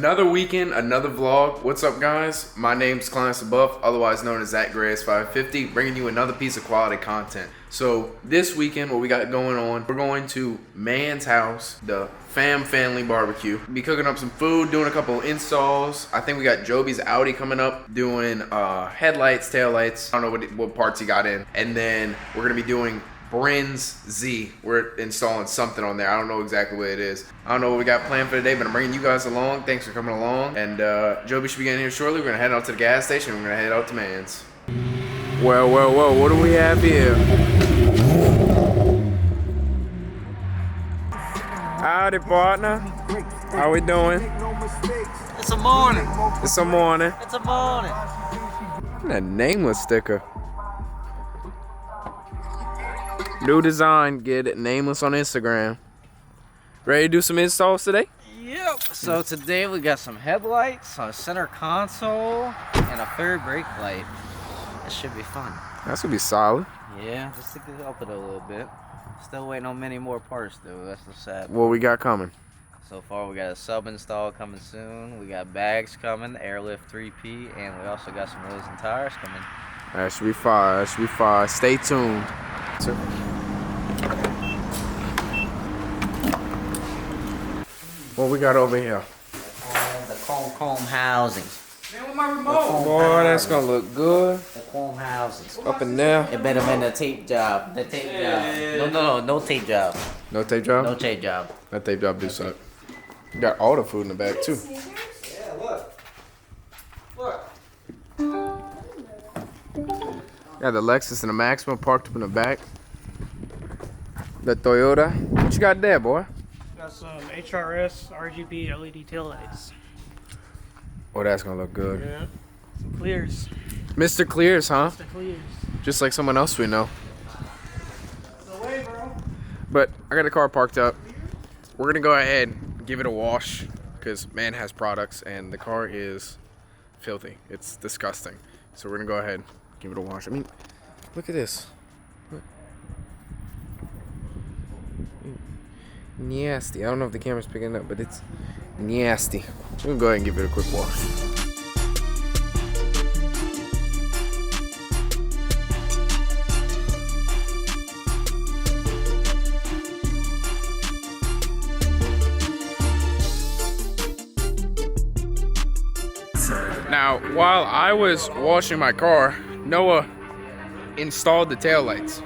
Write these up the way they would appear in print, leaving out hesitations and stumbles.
Another weekend, another vlog. What's up, guys? My name's Clarence LaBeouf, otherwise known as Zach Gray's 550, bringing you another piece of quality content. So this weekend, what we got going on, we're going to Man's house, the family barbecue. Be cooking up some food, doing a couple of installs. I think we got Joby's Audi coming up, doing headlights, taillights. I don't know what parts he got in. And then we're gonna be doing Brin's Z. We're installing something on there. I don't know exactly what it is. I don't know what we got planned for today, but I'm bringing you guys along. Thanks for coming along. And Joby should be getting here shortly. We're gonna head out to the gas station. We're gonna head out to Man's. Well, what do we have here? Howdy, partner. How we doing? It's a morning. It's a morning. It's a morning. That nameless sticker. New design, get it nameless on Instagram. Ready to do some installs today? Yep. So today we got some headlights, a center console, and a third brake light. It should be fun. That's gonna be solid. Yeah, just to get up it a little bit. Still waiting on many more parts though. That's the sad. What we got coming? So far we got a sub install coming soon. We got bags coming, airlift 3P, and we also got some wheels and tires coming. That should be fire. That should be fire. Stay tuned. What we got over here? The chrome housings. Man, with my remote. Boy, that's gonna look good. The chrome housings. Up in there. It better been the tape job. The tape job. No tape job. No tape job? No tape job. That tape job do suck. You got all the food in the back too. Yeah, look. Look. Got the Lexus and the Maxima parked up in the back. The Toyota. What you got there, boy? Got some HRS RGB LED taillights. Oh, that's gonna look good. Yeah. Some clears. Mr. Clears, huh? Mr. Clears. Just like someone else we know. No way, bro. But I got the car parked up. We're gonna go ahead and give it a wash because Man has products and the car is filthy. It's disgusting. So we're gonna go ahead and give it a wash. I mean, look at this. Look. Nasty. I don't know if the camera's picking it up, but it's nasty. We're gonna go ahead and give it a quick wash. Now, while I was washing my car, Noah installed the taillights.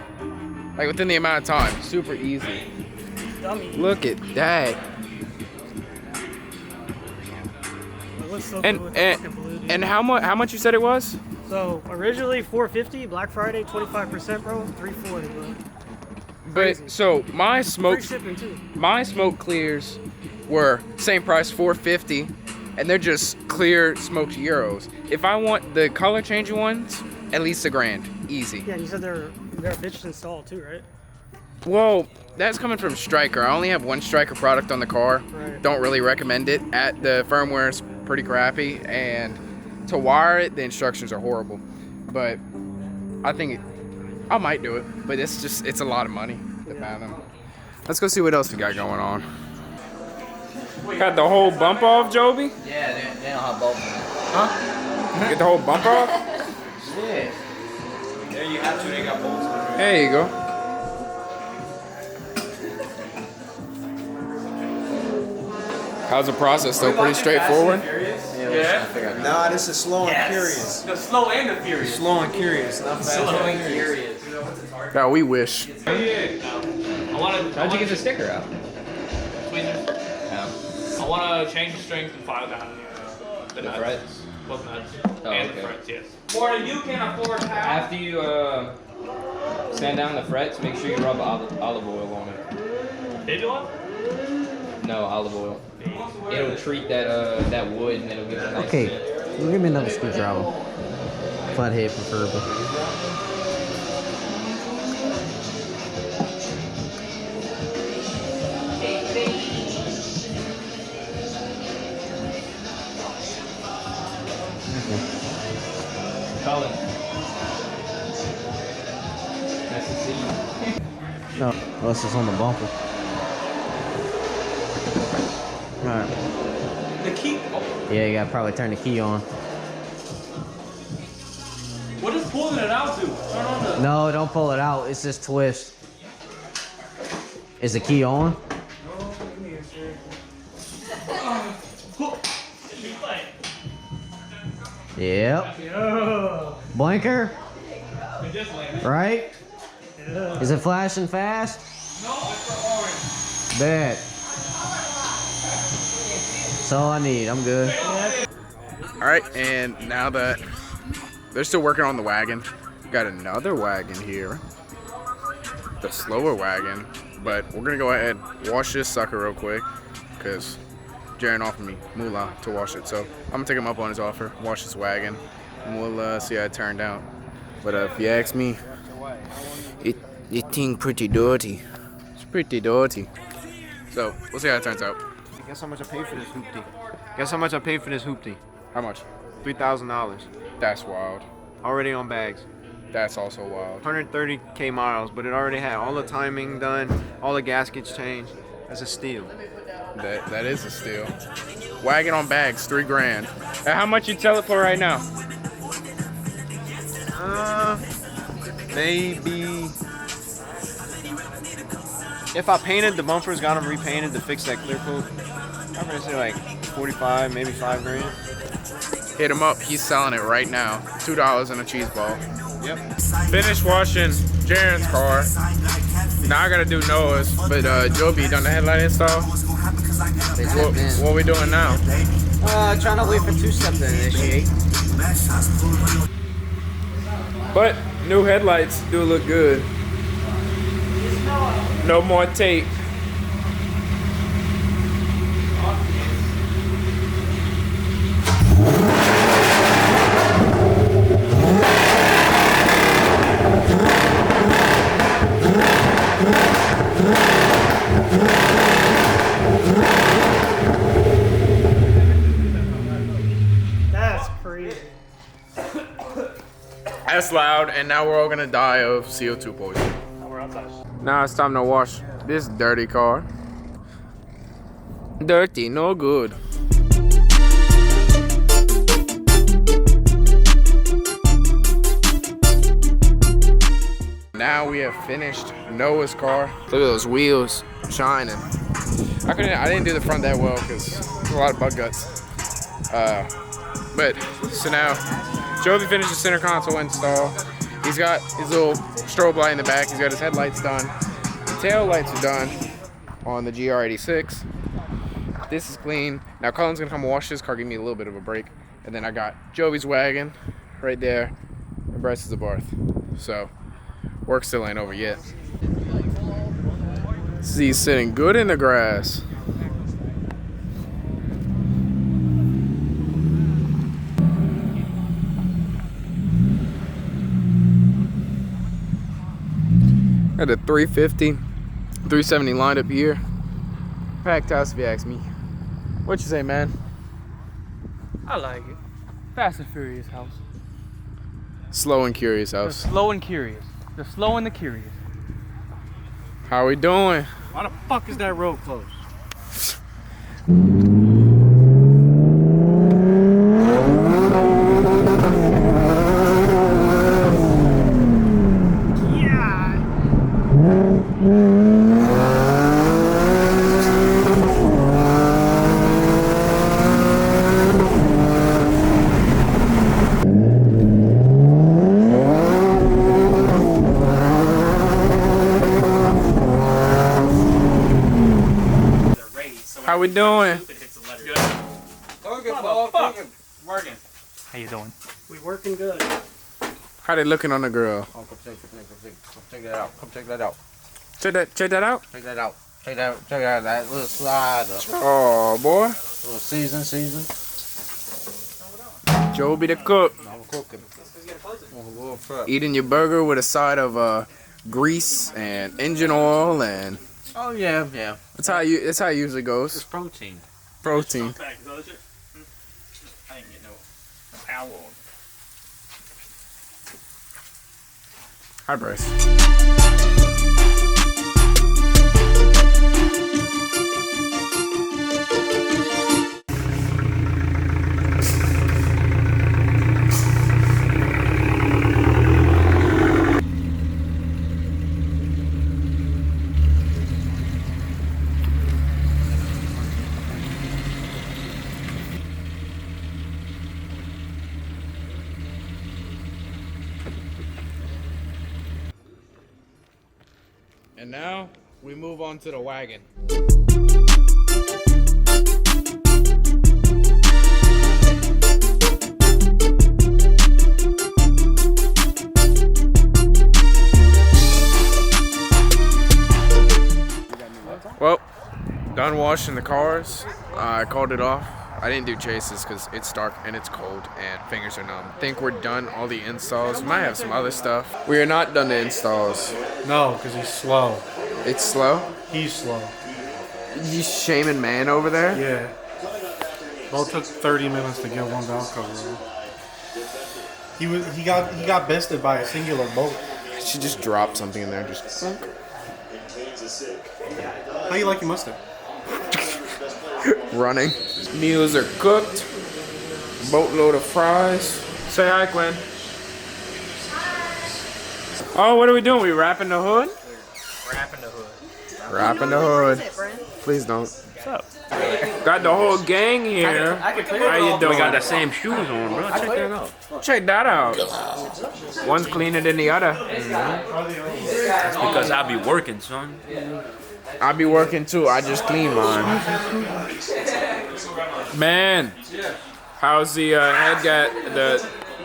Like within the amount of time, super easy. Dummy. Look at that. It looks so good with the fucking blue, dude. And how much you said it was? So originally $450, Black Friday 25%, bro. $340, bro. But so my smoke Free shipping too. my smoke clears were same price, $450, and they're just clear smoked Euros. If I want the color changing ones, at least $1,000, easy. Yeah, and you said they're a bitch to install too, right? Well, that's coming from Stryker. I only have one Stryker product on the car. Right. Don't really recommend it. The firmware is pretty crappy, and to wire it, the instructions are horrible. But I think I might do it. But it's a lot of money to buy them. Let's go see what else we got going on. Got the whole bump off, Joby? Yeah, they don't have both of them. Huh? Get the whole bump off? Yeah. There you have to, they got bolts. There you go. How's the process though? Pretty straightforward? Yeah. Nah, this is slow and curious. The slow and the furious. Slow and curious, not fast and curious. Yeah, we wish. I want to. How'd you get the sticker out? Tweezers. Yeah. I want to change the strings and file down the nuts. frets? Both nuts. Oh, and okay. the frets, yes. Or you can afford half. After you sand down the frets, make sure you rub olive oil on it. Did you want? No, olive oil. It'll treat that wood and it'll give it a nice Okay, scent. give me another screwdriver. Flathead preferably. Colin. Nice to see you. No, unless it's on the bumper. Alright. The key. Oh, Yeah, you gotta probably turn the key on. what is pulling it out to? Turn on the. No, don't pull it out. It's just twist. Is the key on? Yep. Yo. Blinker? It just landed. Right? Is it flashing fast? No, it's for orange. Bet. That's all I need. I'm good. All right, and now that they're still working on the wagon, got another wagon here, the slower wagon. But we're gonna go ahead wash this sucker real quick, cause Jaren offered me moolah to wash it. So I'm gonna take him up on his offer, wash this wagon, and we'll see how it turned out. But if you ask me, it thing pretty dirty. It's pretty dirty. So we'll see how it turns out. Guess how much I paid for this hoopty? Guess how much I paid for this hoopty? How much? $3,000. That's wild. Already on bags. That's also wild. 130K miles, but it already had all the timing done, all the gaskets changed. That's a steal. That is a steal. Wagon on bags, $3 grand. And how much you sell it for right now? Maybe. If I painted the bumpers, got them repainted to fix that clear coat, I'm gonna say like 45, maybe $5 grand. Hit him up. He's selling it right now. $2 and a cheese ball. Yep. Finished washing Jaren's car. Now I gotta do Noah's. But Joby done the headlight install. What we doing now? Trying to wait for two-step to initiate. But new headlights do look good. No more tape. That's crazy. That's loud, and now we're all gonna die of CO2 poisoning. We're outside. Now it's time to wash this dirty car. Dirty, no good. Now we have finished Noah's car. Look at those wheels shining. I didn't do the front that well because there's a lot of bug guts. But so now Joby finished the center console install. He's got his little strobe light in the back. He's got his headlights done. The tail lights are done on the GR86. This is clean. Now Cullen's gonna come wash this car, give me a little bit of a break. And then I got Joby's wagon right there, and Bryce's the Barth. So work still ain't over yet. See, he's sitting good in the grass. Got a 350, 370 lined up here. Packed house if you ask me. What you say, man? I like it. Fast and Furious house. Slow and curious house. Slow and curious. The slow and the curious. How we doing? Why the fuck is that road closed? How we doing? Working. How you doing? We working good. How they looking on the girl? Oh, come check that out. Come check that out. Check that out. Check that out. Check out that little slider. Oh boy. Little season. Joby the cook. I'm cooking. Eating your burger with a side of grease and engine oil, and Oh yeah. that's how it usually goes. It's protein. Protein. I didn't get no towel. Hi, Bryce. And now we move on to the wagon. Well, done washing the cars. I called it off. I didn't do chases because it's dark and it's cold and fingers are numb. I think we're done all the installs. We might have some other stuff. We are not done the installs. No, because he's slow. It's slow. He's slow. You shaming man over there? Yeah. Bo took 30 minutes to get one valve cover. He got bested by a singular bolt. She just dropped something in there. Just. How you like your Mustang? Running. Meals are cooked. Boatload of fries. Say hi, Quinn. Oh, what are we doing? We wrapping the hood? Wrapping the hood. Wrapping the hood. Please don't. What's up? Got the whole gang here. I can clear How you doing? We got the same shoes on, bro. Check that out. Check that out. One's cleaner than the other. That's because I be working, son. I be working too. I just clean mine. Man, how's the head the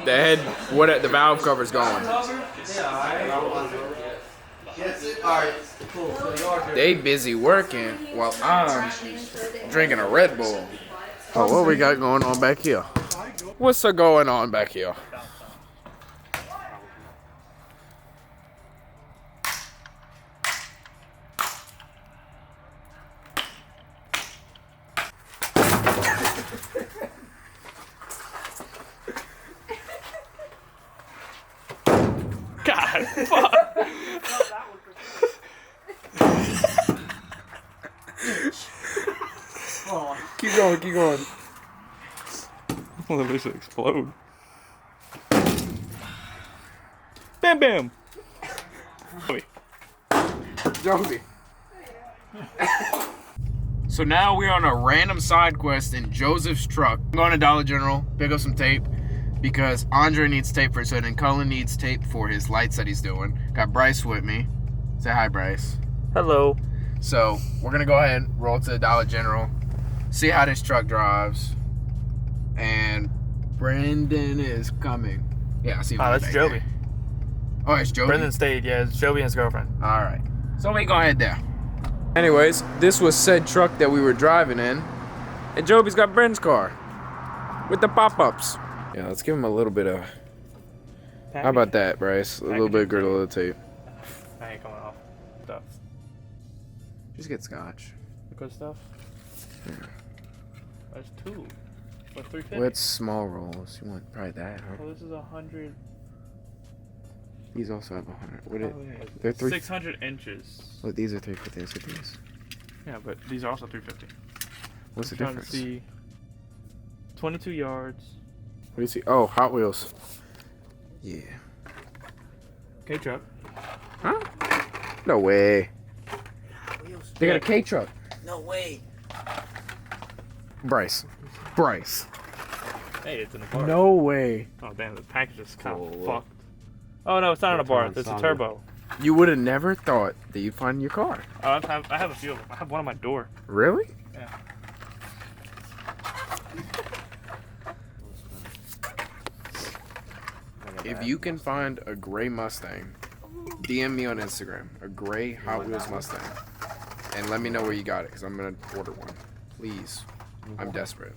head? What the valve cover's going? They busy working while I'm drinking a Red Bull. Oh, what we got going on back here? What's going on back here? God, fuck. Keep going, keep going. Well, that makes it explode. Bam, bam. Wait. Jonesy. So now we're on a random side quest in Joseph's truck. I'm going to Dollar General, pick up some tape because Andre needs tape for his hood and Cullen needs tape for his lights that he's doing. Got Bryce with me. Say hi, Bryce. Hello. So we're gonna go ahead and roll to the Dollar General, see how this truck drives, and Brendan is coming. Yeah, I see. Oh, that's Joby. Oh, it's Joby. Brendan stayed. Yeah, it's Joby and his girlfriend. All right. So we go ahead there. Anyways, this was said truck that we were driving in, and Joby's got Brendan's car with the pop-ups. Yeah, let's give him a little bit of. How about that, Bryce? A little bit of griddle of tape. I ain't coming off. Stuff. Just get scotch. The good stuff. Yeah. That's two. For 350. What's small rolls? You want probably that, huh? Oh, this is 100. These also have 100. What Oh, it? yeah. They're 600 inches. Oh, these are 350. Let's get these. Yeah, but these are also 350. What's the Trying to difference? see 22 yards. What do you see? Oh, Hot Wheels. Yeah. K-truck. Huh? No way. They got a K truck. No way. Bryce. Hey, it's in the bar. No way. Oh, damn, the package is kind of fucked. Oh, no, it's not in a bar. It's a turbo. You would have never thought that you'd find your car. Oh, I have a few of them. I have one on my door. Really? Yeah. If you can find a gray Mustang, DM me on Instagram. A gray Hot Wheels Mustang. And let me know where you got it, because I'm going to order one. Please. I'm desperate.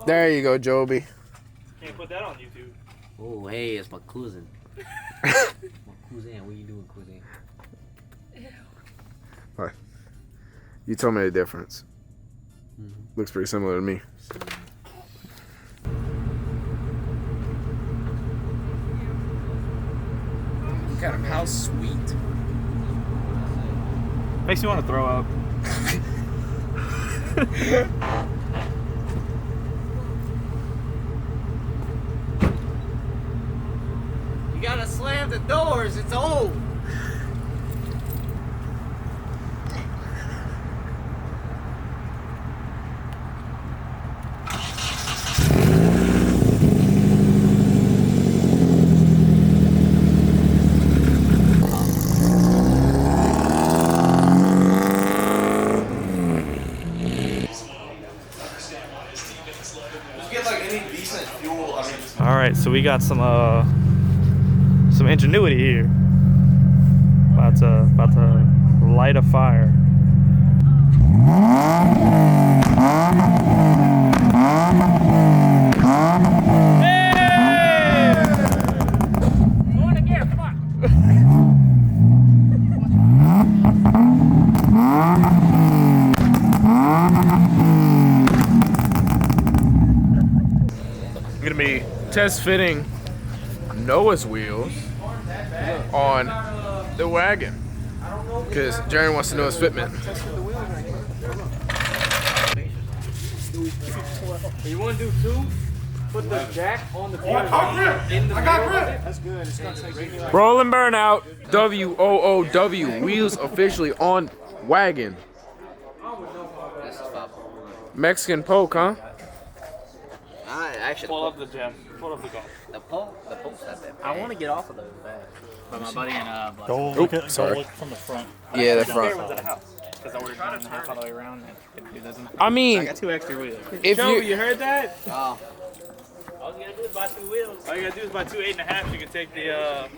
There you go, Joby. Can't put that on YouTube. Oh, hey, it's my cousin. My cousin, what you doing, cousin? Hi. You told me the difference. Looks pretty similar to me. Look at him, how sweet. Makes me want to throw up. You gotta slam the doors, it's old. All right, so we got some ingenuity here. About to light a fire. I'm gonna be test fitting Noah's wheels on the wagon because Jerry wants to know his fitment. You want to do 2? Put the jack on the I got grip. That's good. It's gonna take me like Rolling burnout. WOOW wheels officially on wagon. Mexican poke, huh? I actually Pull up the gym. Pull up the golf. the pole's not that bad. I want to get off of those bags. But my buddy and Go look, Oop, sorry. go look from the front. Yeah, the spare front. ones at the house. Because I ordered 9.5 all the way around. And it doesn't. I mean, I got 2 extra wheels. if Joey, you you heard that? Oh, All you gotta do is buy 2 wheels. All you gotta do is buy 2 8.5s. You can take the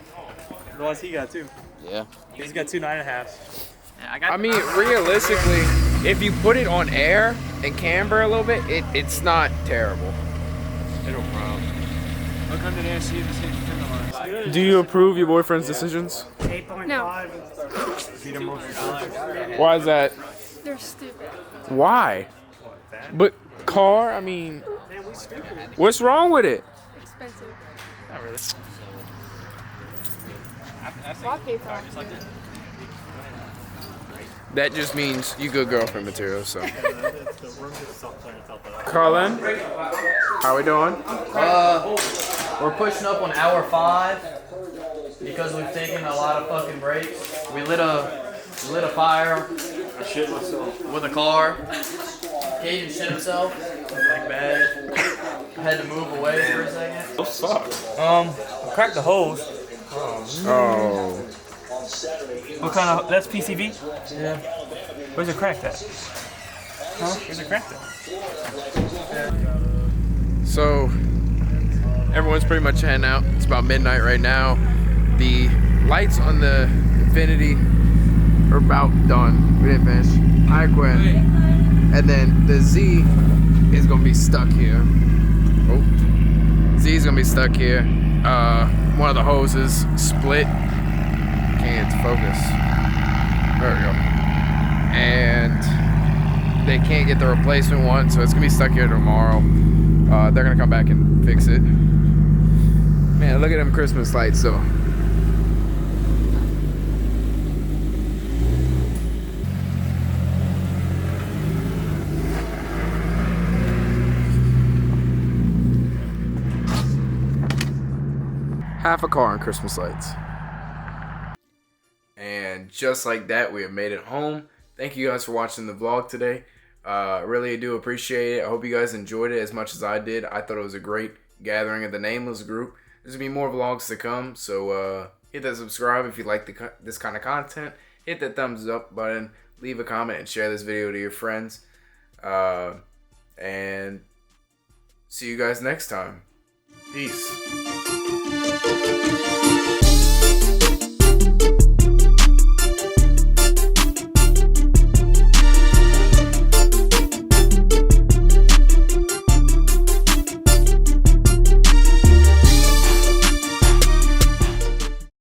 ones he got too. yeah. He's got 2 9.5s. Yeah, I mean, realistically, if you put it on air and camber a little bit, it's not terrible. It'll problem. look under there, see if it's hitting fender lines. Do you approve your boyfriend's decisions? 8.5. Why is that? They're stupid. Why? But car, I mean, what's wrong with it? Expensive. Not really. I'll pay for it. That just means you good girlfriend material, so. Colin, how we doing? We're pushing up on hour 5 because we've taken a lot of fucking breaks. We lit a fire with a car. Caden shit himself like bad. Had to move away for a second. Those suck. Crack the hose. Oh. What kind of? That's PCV. Yeah. Where's it cracked at? Huh? Where's it cracked at? So, everyone's pretty much heading out. It's about midnight right now. The lights on the Infinity are about done. We didn't finish. Hi, Quinn. And then the Z is gonna be stuck here. Oh, Z is gonna be stuck here. One of the hoses split. Can't focus. There we go. And they can't get the replacement one, so it's gonna be stuck here tomorrow. They're gonna come back and fix it. Man, look at them Christmas lights though. Half a car on Christmas lights. And just like that, we have made it home. Thank you guys for watching the vlog today. Really do appreciate it. I hope you guys enjoyed it as much as I did. I thought it was a great gathering of the Nameless group. There's gonna be more vlogs to come, so hit that subscribe if you like this kind of content. Hit that thumbs up button. Leave a comment and share this video to your friends. And see you guys next time. Peace.